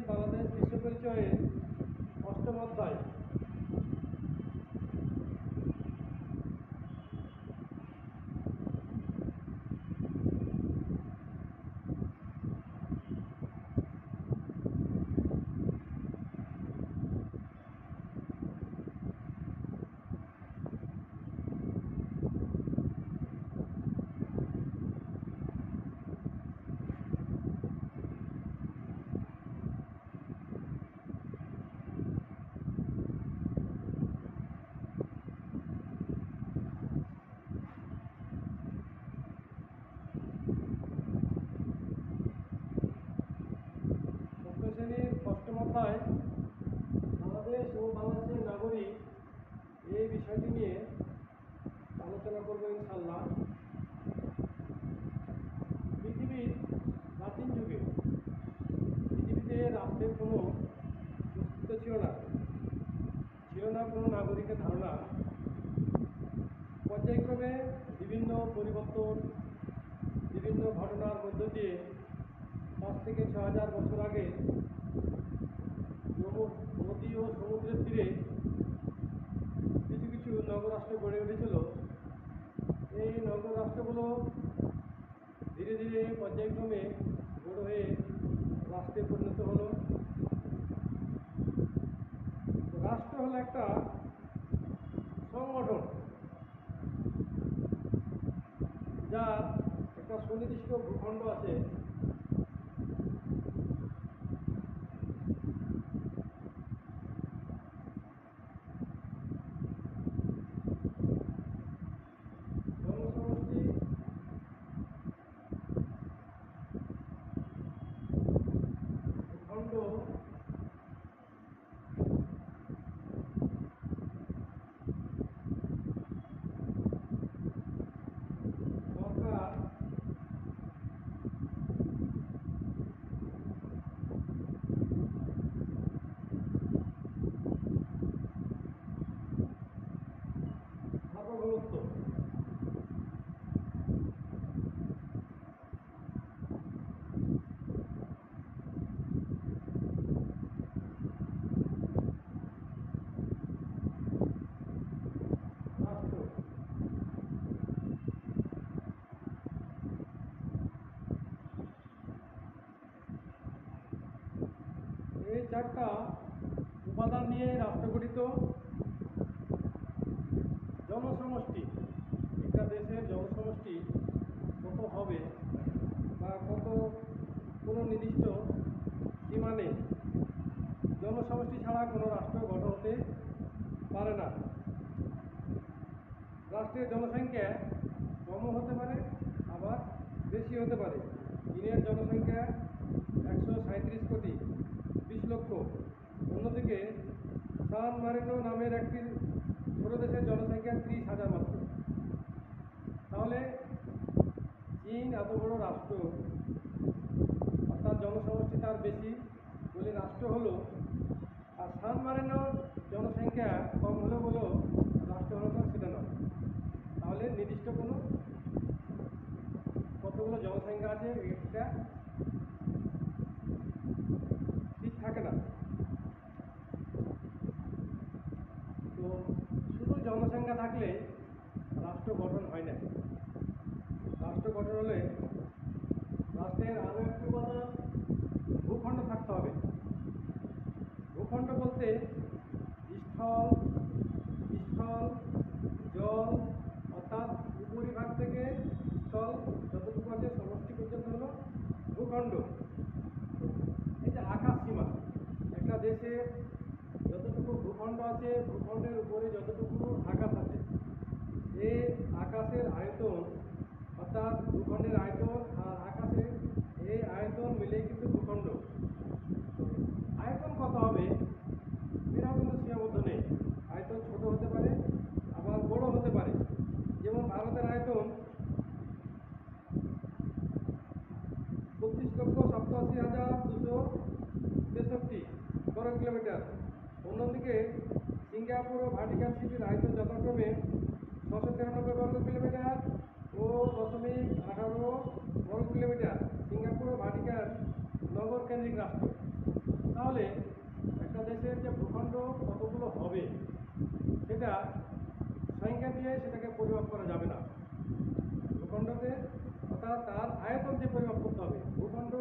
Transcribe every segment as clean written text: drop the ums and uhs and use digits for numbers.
বাংলাদেশ বিশ্ব পরিচয়ে অষ্টম অধ্যায়। শ্রেণীর অষ্টম অধ্যায় বাংলাদেশ ও বাংলাদেশের নাগরিক এই বিষয়টি নিয়ে আলোচনা করবো ইনশাল্লাহ। পৃথিবীর প্রাচীন যুগে পৃথিবীতে রাষ্ট্রের কোনো অস্তিত্ব ছিল না কোনো নাগরিকের ধারণা। পর্যায়ক্রমে বিভিন্ন পরিবর্তন, বিভিন্ন ঘটনার মধ্য দিয়ে 5 থেকে 6,000 বছর আগে নদী ও সমুদ্রের তীরে কিছু কিছু নগরাষ্ট্র গড়ে উঠেছিল। এই নগরাষ্ট্রগুলো ধীরে ধীরে পর্যায়ক্রমে বড় হয়ে রাষ্ট্রে পরিণত হলো। রাষ্ট্র হলো একটা সংগঠন যার একটা সুনির্দিষ্ট ভূখণ্ড আছে। জনসমষ্টি, ভূখণ্ড, সরকার, সার্বভৌমত্ব। রাষ্ট্র এই 4টা উপাদান নিয়ে রাষ্ট্র গঠিত। জনসমষ্টি, একটা দেশের জনসমষ্টি কত হবে বা কত কোনো নির্দিষ্ট সীমা নেই। জনসমষ্টি ছাড়া কোনো রাষ্ট্র গঠন হতে পারে না। রাষ্ট্রের জনসংখ্যা কমও হতে পারে, আবার বেশি হতে পারে। চীনের জনসংখ্যা 137 কোটি 20 লক্ষ। অন্যদিকে সান মারিনো নামের একটি ছোট দেশের জনসংখ্যা 30,000 মাত্র। তাহলে চীন এত বড় রাষ্ট্র, অর্থাৎ জনসমষ্টি তার বেশি বলে রাষ্ট্র হলো, আর সান মারিনোর জনসংখ্যা কম হলো বলেও রাষ্ট্র হলো না, সেটা নয়। তাহলে নির্দিষ্ট কোনো কতগুলো জনসংখ্যা আছে এটা ঠিক থাকে না। তো শুধু জনসংখ্যা থাকলে রাষ্ট্র গঠন হয় না। রাষ্ট্র গঠন হলে রাষ্ট্রের আরও একটি উপাদান ভূখণ্ড থাকতে হবে। ভূখণ্ড বলতে স্থল, স্থল, জল, অর্থাৎ উপরিভাগ থেকে স্থল যতটুকু আছে সমষ্টি পর্যন্ত হলো ভূখণ্ড। এই যে আকাশ সীমা, একটা দেশে যতটুকু ভূখণ্ড আছে, ভূখণ্ডের উপরে যতটুকু আকাশ আছে, এই আকাশের আয়তন, অর্থাৎ ভূখণ্ডের আয়তন আর আকাশের এই আয়তন মিলেই কিন্তু ভূখণ্ড। আয়তন কত হবে এটাও কিন্তু সীমাবদ্ধ নেই। আয়তন ছোট হতে পারে, আবার বড় হতে পারে। যেমন ভারতের আয়তন 32,87,263 বর্গ কিলোমিটার। অন্যদিকে সিঙ্গাপুর ও ভাটিকান সিটির আয়তন যথাক্রমে 693 বর্গ কিলোমিটার ও 0.18 বর্গ কিলোমিটার। সিঙ্গাপুর ও ভাটিকান নগর কেন্দ্রিক রাষ্ট্র। তাহলে একটা দেশের যে ভূখণ্ড কতগুলো হবে সেটা সংখ্যা দিয়ে সেটাকে পরিমাপ করা যাবে না। ভূখণ্ডতে অর্থাৎ তার আয়তন দিয়ে পরিমাপ করতে হবে। ভূখণ্ড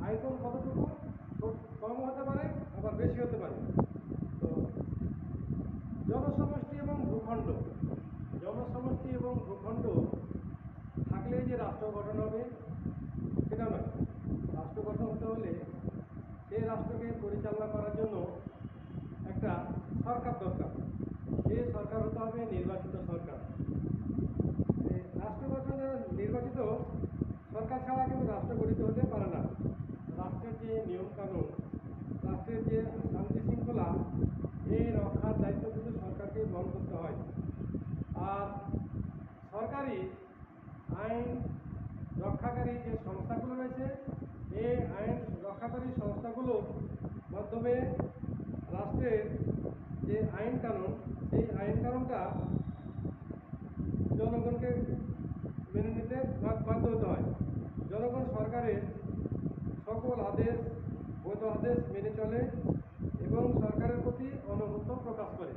আয়তন কতটুকু কম হতে পারে, আবার বেশি হতে পারে। তো জনসমষ্টি এবং ভূখণ্ড থাকলেই যে রাষ্ট্র গঠন হবে সেটা নয়। রাষ্ট্র গঠন হতে হলে সেই রাষ্ট্রকে পরিচালনা করার জন্য একটা সরকার দরকার। সেই সরকার হতে হবে নির্বাচিত সরকার। রাষ্ট্র গঠনের নির্বাচিত সরকার ছাড়া কিন্তু রাষ্ট্র গঠিত হতে পারে না। রাষ্ট্রের যে নিয়মকানুন, রাষ্ট্রের যে শান্তি শৃঙ্খলা, এই রক্ষার দায়িত্ব কিন্তু সরকারকে বহন করতে হয়। আর সরকারি আইন রক্ষাকারী যে সংস্থাগুলো রয়েছে, এই আইন রক্ষাকারী সংস্থাগুলোর মাধ্যমে রাষ্ট্রের যে আইন কানুন, সেই আইন কানুনটা জনগণকে মেনে নিতে বাধ্য হতে হয়। জনগণ সরকারের সকল আদেশ, বৈধ আদেশ মেনে চলে এবং সরকারের প্রতি আনুগত্য প্রকাশ করে।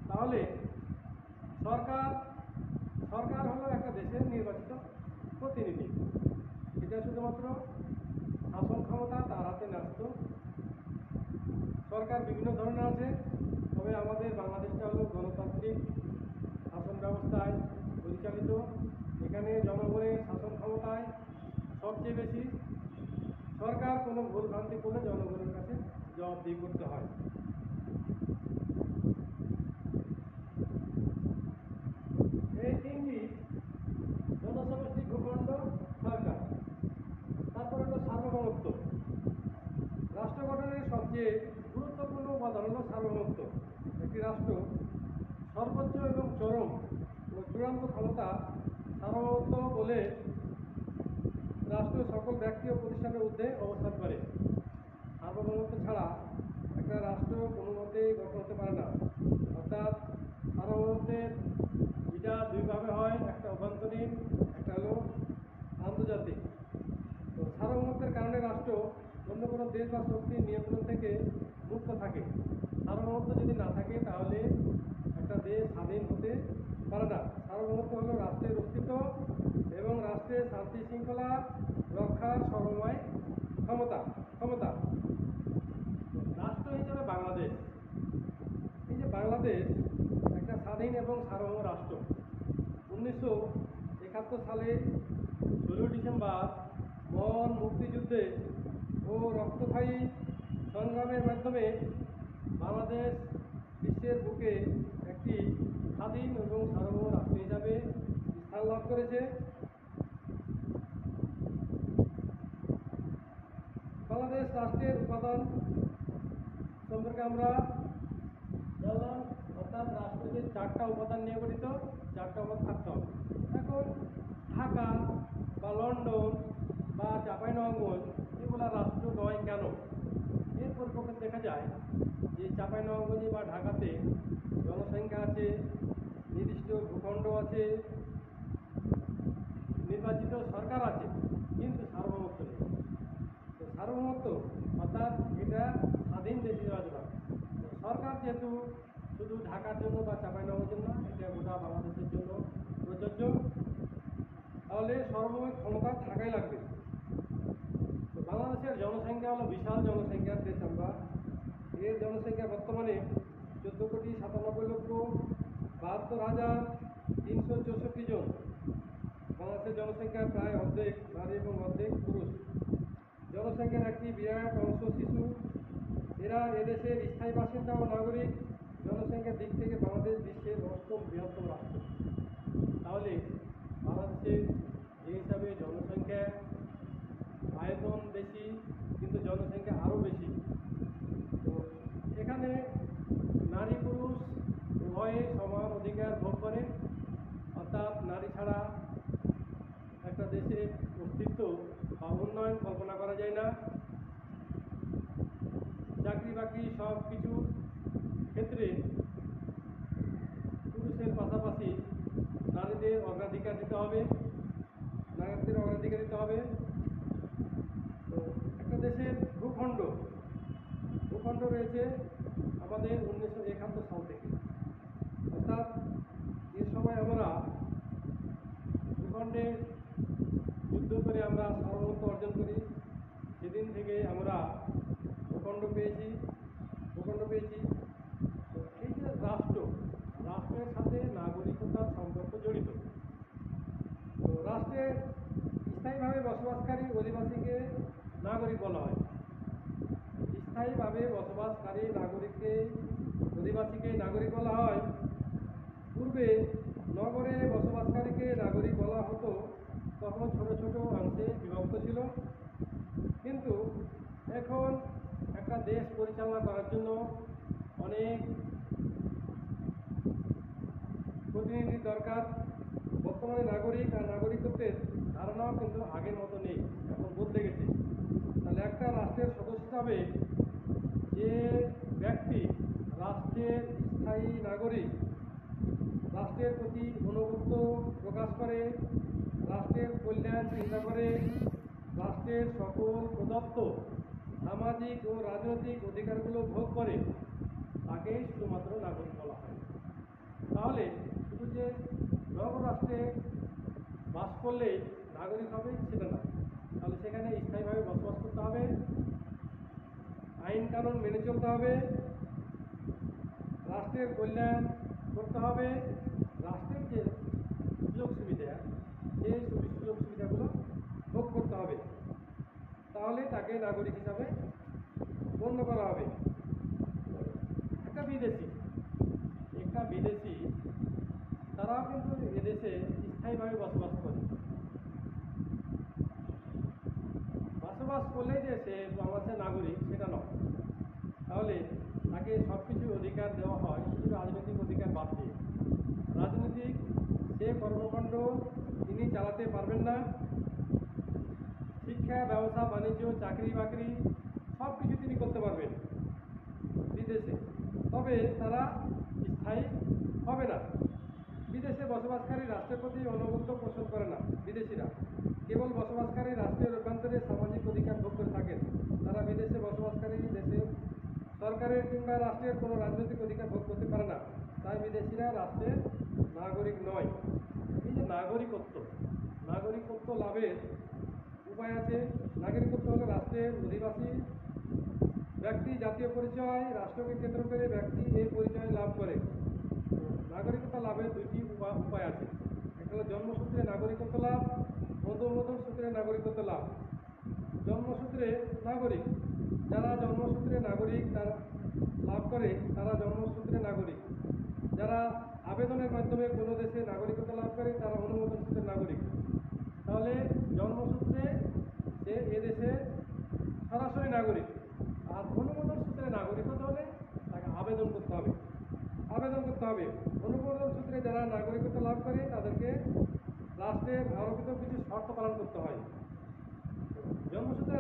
তাহলে সরকার হলো একটা দেশের নির্বাচিত প্রতিনিধি। এটা শুধুমাত্র শাসন ক্ষমতা তার হাতে ন্যস্ত। সরকার বিভিন্ন ধরনের আছে, তবে আমাদের বাংলাদেশটা হলো গণতান্ত্রিক শাসন ব্যবস্থায় পরিচালিত। এখানে জনগণের শাসন ক্ষমতায় সবচেয়ে বেশি। সরকার কোনো ভুলভ্রান্তি করলে জনগণের কাছে জবাবদিহি করতে হয়। এই তিনটি জনসমষ্টি, ভূখণ্ড, সরকার। তারপরে হলো সার্বভৌমত্ব। রাষ্ট্র গঠনের সবচেয়ে গুরুত্বপূর্ণ উপাদান হলো সার্বভৌমত্ব। একটি রাষ্ট্র সর্বোচ্চ এবং চরম ও চূড়ান্ত ক্ষমতা সার্বভৌমত্ব বলে রাষ্ট্র সকল ব্যক্তি ও প্রতিষ্ঠানের ঊর্ধ্বে অবস্থান করে। সার্বভৌমত্ব ছাড়া একটা রাষ্ট্র কোনো মতেই গঠন হতে পারে না। অর্থাৎ সার্বভৌমত্বের এটা দুইভাবে হয়, একটা অভ্যন্তরীণ, একটা হলো আন্তর্জাতিক। তো সার্বভৌমত্বের কারণে রাষ্ট্র অন্য কোনো দেশ বা শক্তির নিয়ন্ত্রণ থেকে মুক্ত থাকে। সার্বভৌমত্ব যদি না থাকে তাহলে একটা দেশ স্বাধীন হতে পারে না। সার্বভৌমত্ব হলো রাষ্ট্রের অস্তিত্ব এবং রাষ্ট্রের শান্তি শৃঙ্খলা রক্ষার সর্বময় ক্ষমতা। রাষ্ট্র হিসেবে বাংলাদেশ, এই যে বাংলাদেশ একটা স্বাধীন এবং সার্বভৌম রাষ্ট্র। 1971 সালে 16 ডিসেম্বর মহান মুক্তিযুদ্ধে ও রক্তক্ষয়ী সংগ্রামের মাধ্যমে বাংলাদেশ বিশ্বের বুকে একটি স্বাধীন এবং সার্বভৌম রাষ্ট্র হিসাবে স্থান লাভ করেছে। বাংলাদেশ রাষ্ট্রের উপাদান সম্পর্কে আমরা জানলাম। অর্থাৎ রাষ্ট্র যে 4টা উপাদান নিয়ে গঠিত, 4টা উপাদান থাকতে হবে। এখন ঢাকা বা লন্ডন বা চাঁপাইনবাবগঞ্জ এগুলা রাষ্ট্র নয় কেন? এর পরিপ্রেক্ষিতে দেখা যায় যে চাঁপাইনবাবগঞ্জে বা ঢাকাতে জনসংখ্যা আছে, নির্দিষ্ট ভূখণ্ড আছে, নির্বাচিত সরকার আছে, কিন্তু সার্বভৌমত্ব নেই। তো সার্বভৌমত্ব অর্থাৎ এটা স্বাধীন দেশ হিসেবে হয়। সরকার যেহেতু শুধু ঢাকার জন্য বা চাঁপাইনবাবগঞ্জের জন্য, এটা গোটা বাংলাদেশের জন্য প্রযোজ্য, তাহলে সর্বময় ক্ষমতা থাকাই লাগবে। তো বাংলাদেশের জনসংখ্যা হলো বিশাল জনসংখ্যার দেশ আমরা। এর জনসংখ্যা বর্তমানে 14,97,72,364 জন। বাংলাদেশের জনসংখ্যার প্রায় অর্ধেক নারী এবং অর্ধেক পুরুষ। জনসংখ্যার একটি বিরাট অংশ শিশু। এরা এদেশের স্থায়ী বাসিন্দা ও নাগরিক। জনসংখ্যার দিক থেকে বাংলাদেশ বিশ্বের 8ম বৃহত্তম রাষ্ট্র। তাহলে বাংলাদেশের যে হিসাবে জনসংখ্যা, আয়তন বেশি, কিন্তু জনসংখ্যা আরও বেশি। তো এখানে নারী পুরুষ উভয়ে সমান অধিকার ভোগ করে। অর্থাৎ নারী ছাড়া একটা দেশের অস্তিত্ব বা উন্নয়ন কল্পনা করা যায় না। চাকরি বাকরি সব কিছু ক্ষেত্রে পুরুষের পাশাপাশি নারীদের অগ্রাধিকার দিতে হবে। তো একটা দেশের ভূখণ্ড রয়েছে আমাদের 1971 সাল থেকে। অর্থাৎ এ সময় আমরা ভূখণ্ডে যুদ্ধ করে আমরা সার্বভৌমত্ব অর্জন করি। সেদিন থেকে আমরা ভূখণ্ড পেয়েছি। তো এই যে রাষ্ট্রের সাথে নাগরিকতার সম্পর্ক জড়িত। তো রাষ্ট্রের স্থায়ীভাবে বসবাসকারী অধিবাসীকে নাগরিক বলা হয়। স্থায়ীভাবে বসবাসকারী অধিবাসীকে নাগরিক বলা হয়। পূর্বে নগরে বসবাসকারীকে নাগরিক বলা হতো, তখন ছোট ছোট অংশে বিভক্ত ছিল। কিন্তু এখন একটা দেশ পরিচালনা করার জন্য অনেক প্রতিনিধির দরকার। বর্তমানে নাগরিক আর নাগরিকত্বের ধারণাও কিন্তু আগের মতো নেই, এখন বদলে গেছে। তাহলে একটা রাষ্ট্রের সদস্য হিসাবে যে ব্যক্তি রাষ্ট্রের স্থায়ী নাগরিক, রাষ্ট্রের প্রতি আনুগত্য প্রকাশ করে, রাষ্ট্রের কল্যাণ চিন্তা করে, রাষ্ট্রের সকল প্রদত্ত সামাজিক ও রাজনৈতিক অধিকারগুলো ভোগ করে, তাকেই শুধুমাত্র নাগরিক বলা হয়। তাহলে শুধু যে নগরাষ্ট্রে বাস করলে নাগরিক হবে সেটা না, তাহলে সেখানে স্থায়ীভাবে বসবাস করতে হবে, আইন কানুন মেনে চলতে হবে, রাষ্ট্রের কল্যাণ করতে হবে, রাষ্ট্রের যে সুযোগ সুবিধা সেই সুযোগ সুবিধাগুলো ভোগ করতে হবে। তাহলে তাকে নাগরিক হিসাবে গণ্য করা হবে। একটা বিদেশি তারাও কিন্তু এদেশে স্থায়ীভাবে বসবাস করে। বসবাস করলেই যে সে বাংলাদেশের নাগরিক সেটা নয়। তাহলে তাকে সব কিছু অধিকার দেওয়া হয়, শুধু রাজনৈতিক অধিকার বাদ দিয়ে। রাজনৈতিক যে কর্মকাণ্ড তিনি চালাতে পারবেন না, শিক্ষা, ব্যবসা, বাণিজ্য, চাকরি বাকরি সব কিছু তিনি করতে পারবেন বিদেশে, তবে তারা স্থায়ী হবে না। বিদেশে বসবাসকারী রাষ্ট্রের প্রতি আনুগত্য পোষণ করে না বিদেশিরা, কেবল বসবাসকারী রাষ্ট্রের অভ্যন্তরে সামাজিক অধিকার ভোগ করে থাকেন। তারা বিদেশে বসবাসকারী দেশের সরকারের কিংবা রাষ্ট্রের কোনো রাজনৈতিক অধিকার ভোগ করতে পারে না, তাই বিদেশিরা রাষ্ট্রের নাগরিক নয়। এই যে নাগরিকত্ব লাভের উপায় আছে। নাগরিকত্ব হলো রাষ্ট্রের অধিবাসী ব্যক্তি জাতীয় পরিচয়, রাষ্ট্রকে কেন্দ্র করে ব্যক্তি এই পরিচয় লাভ করে। নাগরিকত্ব লাভের দুইটি উপায় আছে। একটা হলো জন্মসূত্রে নাগরিকত্ব লাভ, অনুমোদন সূত্রে নাগরিকত্ব লাভ। জন্মসূত্রে নাগরিক, যারা জন্মসূত্রে নাগরিক তারা লাভ করে তারা জন্মসূত্রে নাগরিক। যারা আবেদনের মাধ্যমে কোনো দেশে নাগরিকত্ব লাভ করে তারা অনুমোদন সূত্রে নাগরিক। তাহলে জন্মসূত্রে সে এদেশে সরাসরি নাগরিক, আর অনুমোদন সূত্রে নাগরিক হতে হলে তাকে আবেদন করতে হবে। অনুমোদন সূত্রে যারা নাগরিকত্ব লাভ করে তাদেরকে রাষ্ট্রের আরোপিত কিছু শর্ত পালন করতে হয়। জন্মসূত্রে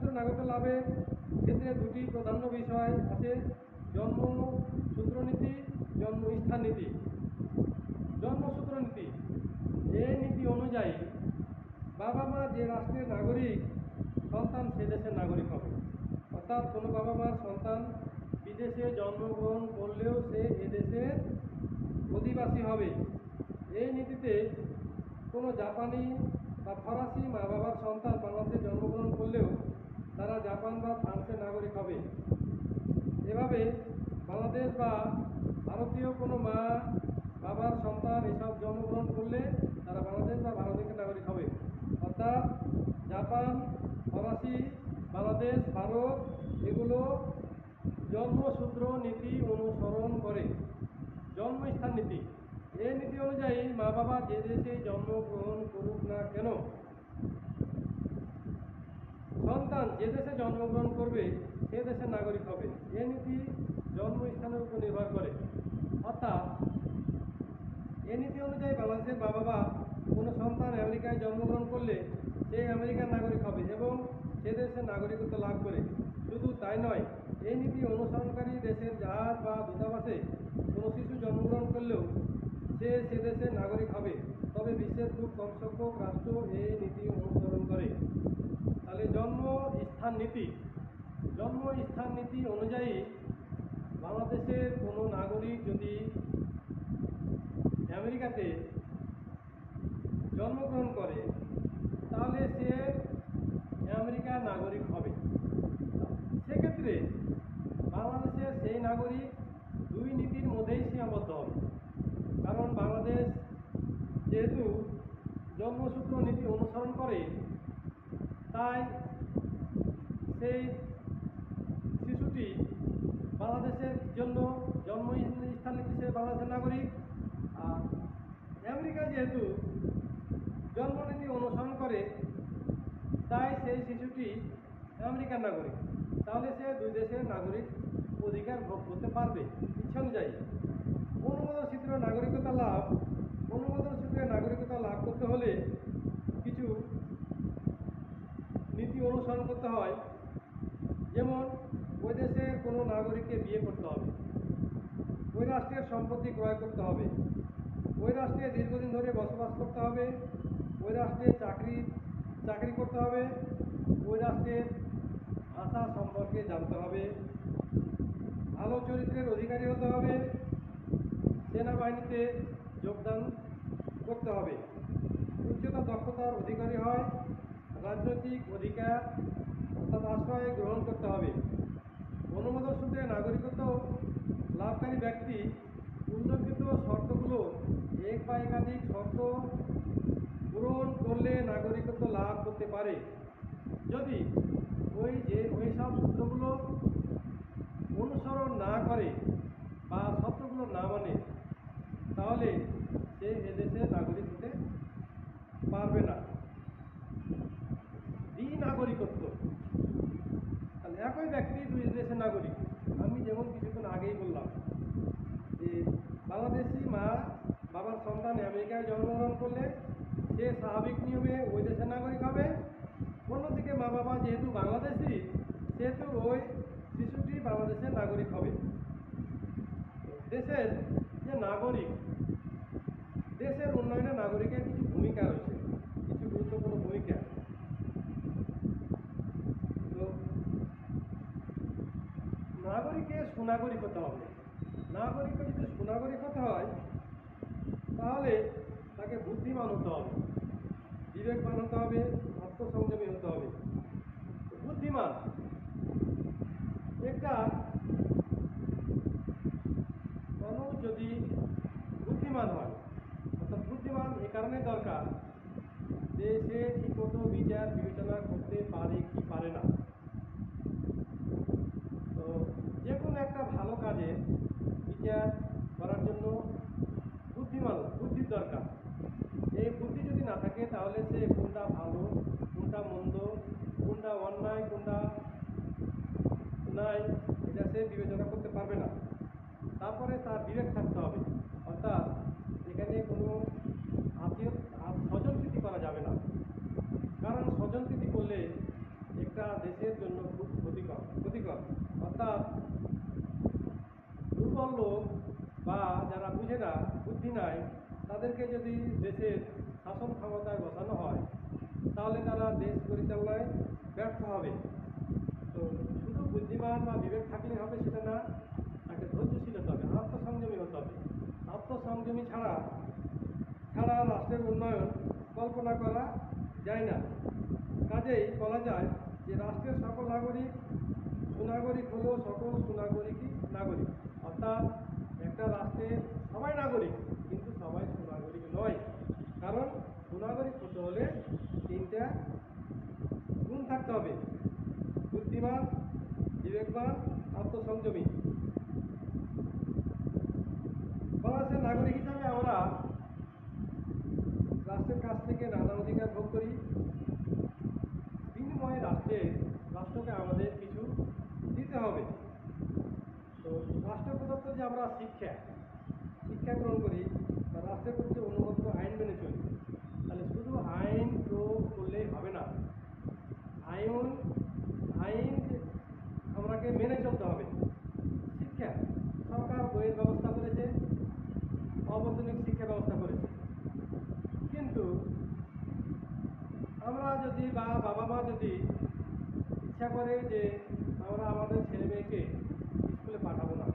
নাগরিকত্ব লাভের ক্ষেত্রে দুটি প্রধান বিষয় আছে: জন্মসূত্র নীতি, জন্মস্থান নীতি। জন্মসূত্র নীতি, এই নীতি অনুযায়ী বাবা মা যে রাষ্ট্রের নাগরিক, সন্তান সে দেশের নাগরিক হবে। অর্থাৎ কোনো বাবা মার সন্তান বিদেশে জন্মগ্রহণ করলেও সে এদেশের অধিবাসী হবে। এই নীতিতে কোনো জাপানি বা ফরাসি মা বাবার সন্তান বাংলাদেশে জন্মগ্রহণ করলেও তারা জাপান বা ফ্রান্সের নাগরিক হবে। এভাবে বাংলাদেশ বা ভারতীয় কোনো মা বাবার সন্তান এসব জন্মগ্রহণ করলে তারা বাংলাদেশ বা ভারতের নাগরিক হবে। অর্থাৎ জাপান, ফরাসি, বাংলাদেশ, ভারত এগুলো জন্মসূত্র নীতি অনুসরণ করে। জন্মস্থান নীতি, এই নীতি অনুযায়ী মা বাবা যে দেশে জন্মগ্রহণ করুক না কেন, সন্তান যে দেশে জন্মগ্রহণ করবে সে দেশের নাগরিক হবে। এই নীতি জন্মস্থানের উপর নির্ভর করে। অর্থাৎ এই নীতি অনুযায়ী বাংলাদেশের মা বাবা কোনো সন্তান আমেরিকায় জন্মগ্রহণ করলে সে আমেরিকার নাগরিক হবে এবং সে দেশের নাগরিকত্ব লাভ করে। শুধু তাই নয়, এই নীতি অনুসরণকারী দেশের জাহাজ বা দূতাবাসে কোনো শিশু জন্মগ্রহণ করলেও সে দেশের নাগরিক হবে। তবে বিশ্বের খুব কম সংখ্যক রাষ্ট্র এই নীতি অনুসরণ করে। তাহলে জন্মস্থান নীতি জন্মস্থান নীতি অনুযায়ী বাংলাদেশের কোনো নাগরিক যদি আমেরিকাতে জন্মগ্রহণ করে তাহলে সে আমেরিকার নাগরিক হবে। সেক্ষেত্রে বাংলাদেশের সেই নাগরিক দুই নীতির মধ্যেই সীমাবদ্ধ হবে। কারণ বাংলাদেশ যেহেতু জন্মসূত্র নীতি অনুসরণ করে, তাই সেই শিশুটি বাংলাদেশের জন্য জন্মস্থান নীতি সে বাংলাদেশের নাগরিক। আর আমেরিকা যেহেতু জন্মনীতি অনুসরণ করে, তাই সেই শিশুটি আমেরিকার নাগরিক। তাহলে সে দুই দেশের নাগরিক অধিকার ভোগ করতে পারবে ইচ্ছা অনুযায়ী। অনুমোদন সূত্রে নাগরিকতা লাভ করতে হলে কিছু নীতি অনুসরণ করতে হয়। যেমন ওই দেশের কোনো নাগরিককে বিয়ে করতে হবে, ওই রাষ্ট্রের সম্পত্তি ক্রয় করতে হবে, ওই রাষ্ট্রে দীর্ঘদিন ধরে বসবাস করতে হবে, ওই রাষ্ট্রে চাকরি করতে হবে, ওই রাষ্ট্রের ভাষা সম্পর্কে জানতে হবে, ভালো চরিত্রের অধিকারী হতে হবে, সেনাবাহিনীতে যোগদান করতে হবে, উচ্চতর দক্ষতার অধিকারী হয়, রাজনৈতিক অধিকার অর্থাৎ আশ্রয় গ্রহণ করতে হবে। অনুমোদন সূত্রে নাগরিকত্ব লাভকারী ব্যক্তি উল্লেখিত শর্তগুলো এক বা একাধিক শর্ত পূরণ করলে নাগরিকত্ব লাভ করতে পারে। যদি ওই সব সূত্রগুলো অনুসরণ না করে বা শর্তগুলো না মানে, তাহলে সে এদেশের নাগরিক হতে পারবে না। দ্বি-নাগরিকত্ব, তাহলে একই ব্যক্তি দুই দেশের নাগরিক। আমি যেমন কিছুক্ষণ আগেই বললাম যে বাংলাদেশি মা বাবার সন্তান আমেরিকায় জন্মগ্রহণ করলে সে স্বাভাবিক নিয়মে ওই দেশের নাগরিক হবে। অন্যদিকে মা বাবা যেহেতু বাংলাদেশি, সেহেতু ওই শিশুটি বাংলাদেশের নাগরিক হবে। দেশের যে নাগরিক, দেশের উন্নয়নে নাগরিকের কিছু ভূমিকা রয়েছে, কিছু গুরুত্বপূর্ণ ভূমিকা। তো নাগরিকের সুনাগরিক হতে হবে। নাগরিককে যদি সুনাগরিক হতে হয় তাহলে তাকে বুদ্ধিমান হতে হবে, বিবেকবান হতে হবে, আত্মসংযমী হতে হবে। বুদ্ধিমান, একটা মানুষ যদি বুদ্ধিমান হয়, অর্থাৎ বুদ্ধিমান এ কারণে দরকার যে সে ঠিকমতো বিচার বিবেচনা করতে পারে কি পারে না। তো যে কোনো একটা ভালো কাজে বিচার করার জন্য বুদ্ধির দরকার। এই বুদ্ধি যদি না থাকে তাহলে সে কোনটা ভালো, কোনটা মন্দ, কোনটা অন্যায়, কোনটা নাই, এটা সে বিবেচনা করতে পারবে না। তারপরে তার বিবেক থাকতে হবে, অর্থাৎ এখানে কোনো স্বজনপ্রীতি করা যাবে না। কারণ স্বজনপ্রীতি করলে একটা দেশের জন্য খুব ক্ষতিকর। অর্থাৎ দুর্বল লোক বা যারা বুঝে না, বুদ্ধি নাই, তাদেরকে যদি দেশের শাসন ক্ষমতায় বসানো হয় তাহলে তারা দেশ পরিচালনায় ব্যর্থ হবে। তো শুধু বুদ্ধিমান বা বিবেক থাকলে হবে সেটা না, তাকে ধৈর্যশীল হতে হবে, আত্মসংযমী হতে হবে। আত্মসংযমী ছাড়া রাষ্ট্রের উন্নয়ন কল্পনা করা যায় না। কাজেই বলা যায় যে রাষ্ট্রের সকল নাগরিক সুনাগরিক হলেও সকল সুনাগরিকই নাগরিক। অর্থাৎ একটা রাষ্ট্রের সবাই নাগরিক, কিন্তু সবাই সুনাগরিক নয়। কারণ সুনাগরিক হতে হলে তিনটা গুণ থাকতে হবে: বুদ্ধিমান, বিবেকবান, আত্মসংযমী। বাংলাদেশের নাগরিক হিসাবে আমরা রাষ্ট্রের কাছ থেকে নানা অধিকার ভোগ করি। বিনিময়ে রাষ্ট্রকে আমাদের কিছু দিতে হবে। তো রাষ্ট্র প্রদত্ত যে আমরা শিক্ষা গ্রহণ করি বা রাষ্ট্রের প্রতি অনুমোদিত আইন মেনে চলি, তাহলে শুধু আইন প্রয়োগ করলেই হবে না, আইন আমাকে মেনে চলতে হবে। শিক্ষা, সরকার বইয়ের ব্যবস্থা করেছে, অবৈতনিক শিক্ষা ব্যবস্থা করেছে, কিন্তু আমরা যদি বা বাবা মা যদি ইচ্ছা করে যে আমরা আমাদের ছেলে মেয়েকে স্কুলে পাঠাবো না,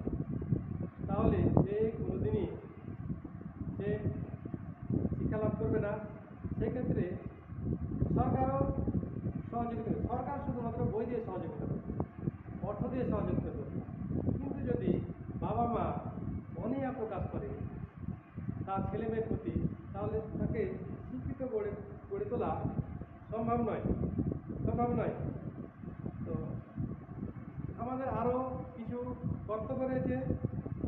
তাহলে সে কোনোদিনই সে শিক্ষা লাভ করবে না। সেক্ষেত্রে সরকারও সহযোগিতা করবে। সরকার শুধুমাত্র বই দিয়ে সহযোগিতা করবে, অর্থ দিয়ে সহযোগিতা করবে। কিন্তু যদি বাবা মা অনীহা প্রকাশ করে তার ছেলে মেয়ের প্রতি, তাহলে তাকে শিক্ষিত গড়ে তোলা সম্ভব নয়। তো আমাদের আরও কিছু কর্তব্য রয়েছে।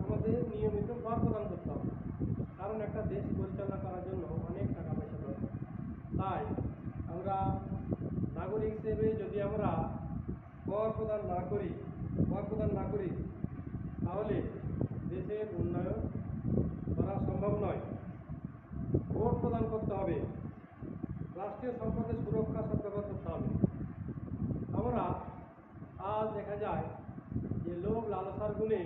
আমাদের নিয়মিত কর প্রদান করতে হবে, কারণ একটা দেশ পরিচালনা করার জন্য অনেক টাকা পয়সা দরকার। তাই আমরা নাগরিক হিসেবে যদি আমরা কর প্রদান না করি তাহলে দেশের উন্নয়ন করা সম্ভব নয়। ভোট প্রদান করতে হবে, রাষ্ট্রীয় সম্পদের সুরক্ষা সরকার করতে হবে। আমরা আজ দেখা যায় যে লোভ লালসার গুণে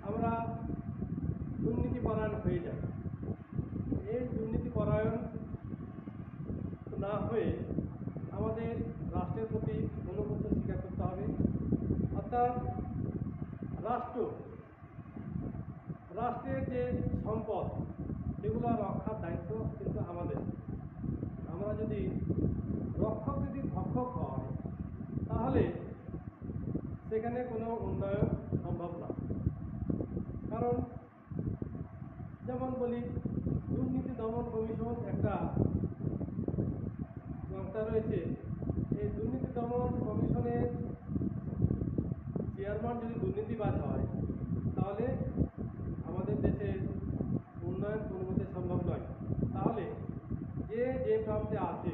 আমরা দুর্নীতিপরায়ণ হয়ে যাই। এই দুর্নীতিপরায়ণ না হয়ে আমাদের রাষ্ট্রের প্রতি অনুগত স্বীকার করতে হবে। অর্থাৎ রাষ্ট্রের যে সম্পদ সেগুলো রক্ষার দায়িত্ব কিন্তু আমাদের। আমরা যদি ভক্ষক হয় তাহলে সেখানে কোনো উন্নয়ন সম্ভব না। কারণ যেমন বলি, দুর্নীতি দমন কমিশন একটা সংস্থা রয়েছে। এই দুর্নীতি দমন কমিশনের চেয়ারম্যান যদি দুর্নীতিবাজ হয় তাহলে আমাদের দেশের উন্নয়ন কোনো মতে সম্ভব নয়। তাহলে যে প্রান্তে আছে,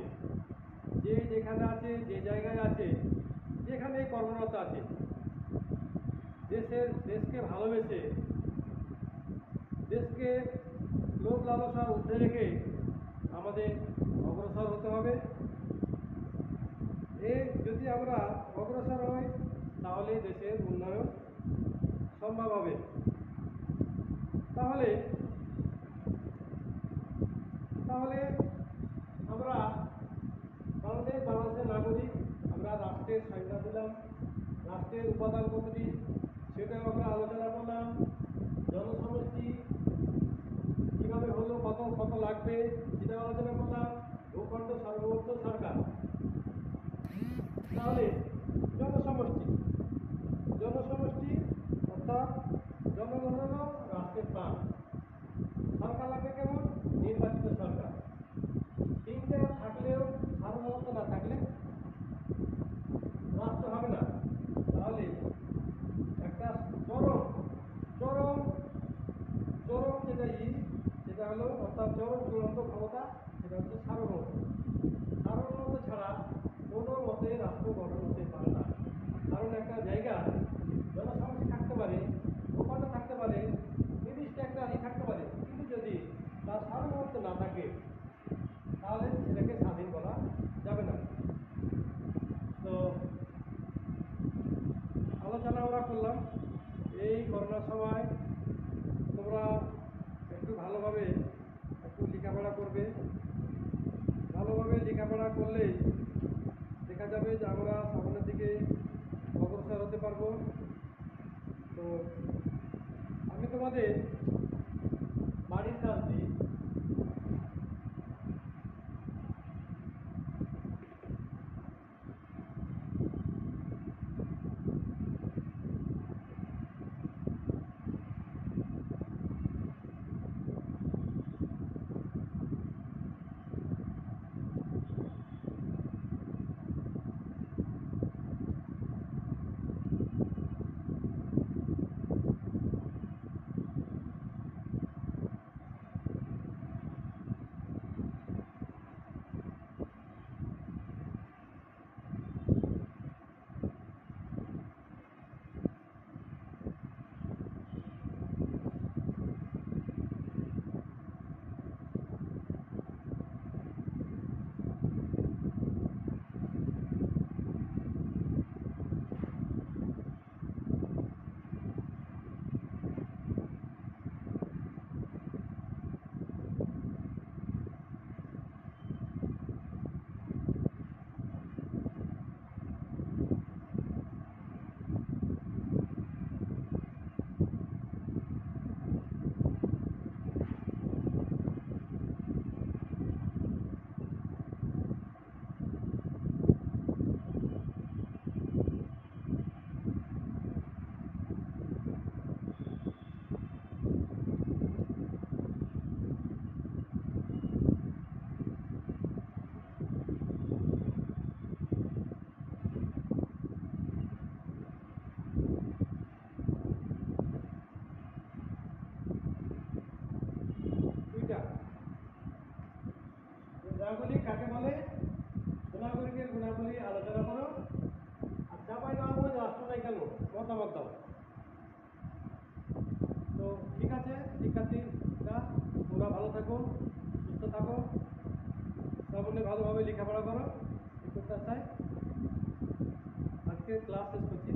যে যেখানে আছে, যে জায়গায় আছে, যেখানে কর্মরত আছে, দেশকে ভালোবেসে, দেশকে লোভ লালসার ঊর্ধ্বে রেখে আমাদের অগ্রসর হতে হবে। যদি আমরা অগ্রসর হই তাহলে দেশের উন্নয়ন সম্ভব হবে। তাহলে আমরা বাংলাদেশের নাগরিক, আমরা রাষ্ট্রের সংজ্ঞা দিলাম, রাষ্ট্রের উপাদান কতটি সেটাও আমরা আলোচনা করলাম। জনসমষ্টি কীভাবে হলো, কত লাগবে সেটাও আলোচনা করলাম। ভূখণ্ড সার্বভৌমত্ব সরকার। তাহলে জনসমষ্টি অর্থাৎ জনগণের রাষ্ট্রের প্রাণ। সরকার লাগবে কেমন? নির্বাচিত সরকার। তিনটা থাকলেও সার্বভৌমত্ব না থাকলে রাষ্ট্র হবে না। তাহলে একটা চরম যেটা হলো অর্থাৎ চরম চূড়ান্ত ক্ষমতা, সেটা হচ্ছে সার্বভৌমত্ব ছাড়া কোনো মতে রাষ্ট্র গঠন হতে পারে না। কারণ একটা জায়গা জনসমষ্টি থাকতে পারে, ভূখণ্ড থাকতে পারে, নির্দিষ্ট একটা থাকতে পারে, কিন্তু যদি তার সার্বভৌমত্ব না থাকে তাহলে সেটাকে স্বাধীন বলা যাবে না। তো আলোচনা আমরা করলাম। এই করোনার সময় তোমরা একটু ভালোভাবে লেখাপড়া করবে। ভালোভাবে লেখাপড়া করলে দেখা যাবে যে আমরা সামনের দিকে অগ্রসর হতে পারবো। তো আমি তোমাদের বাড়ির কাজ দিই। কাকে বলে, গুণাবলীর গুণাবলী আলোচনা করো। আর চাঁপাইনবাবগঞ্জ রাষ্ট্রনায়িকার মতামত দাও। তো ঠিক আছে শিক্ষার্থীরা, তোমরা ভালো থাকো, সুস্থ থাকো, সামনে ভালোভাবে লেখাপড়া করো। এই প্রত্যাশায় আজকে ক্লাস শেষ করছি।